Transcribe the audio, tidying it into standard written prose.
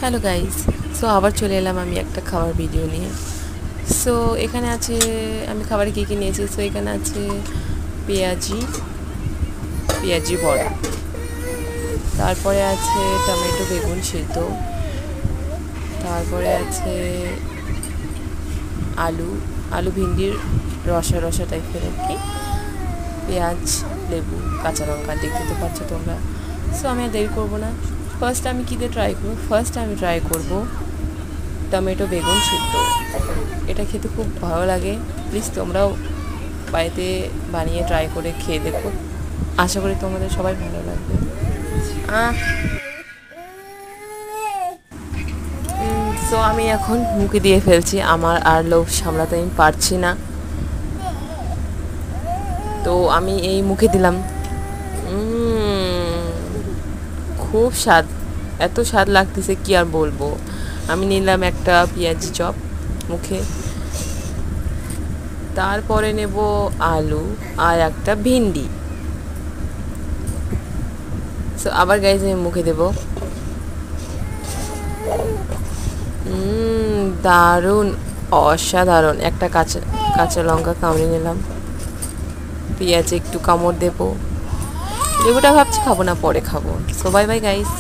Hello guys. So আবার চলে এলাম আমি একটা খাবার ভিডিও নিয়ে। সো এখানে আছে আমি খাবারে কী কী নিয়েছি। সো এখানে আছে পেঁয়াজি পেঁয়াজি বড়া, তারপরে আছে টমেটো বেগুন সিদ্ধ, তারপরে আছে আলু আলু ভিন্ডির রসা রসা টাইপের আর কি, পেঁয়াজ, লেবু, কাঁচা লঙ্কা, দেখতে তো পাচ্ছ তোমরা। সো আমি আর দেরি করবো না, ফার্স্ট আমি কী দিয়ে ট্রাই করবো। ফার্স্ট আমি ট্রাই করবো টমেটো বেগুন সিদ্ধ। এটা খেতে খুব ভালো লাগে, প্লিজ তোমরাও বাড়িতে বানিয়ে ট্রাই করে খেয়ে দেখো, আশা করি তোমাদের সবাই ভালো লাগবে। সো আমি এখন মুখে দিয়ে ফেলছি, আমার আর লোভ সামলাতে আমি পারছি না, তো আমি এই মুখে দিলাম। খুব স্বাদ, এত স্বাদ লাগতেছে কি আর বলবো। আমি নিলাম একটা পেঁয়াজি চপ মুখে, তারপরে নেব আলু আর একটা ভিন্ডি। সো আবার গাইজ আমি মুখে দেব। দারুণ, অসাধারণ। একটা কাঁচা কাঁচা লঙ্কা কামড়ে নিলাম, পেঁয়াজে একটু কামড় দেবো, লেবুটা ভাবছি খাবো না, পরে খাবো। So bye bye guys.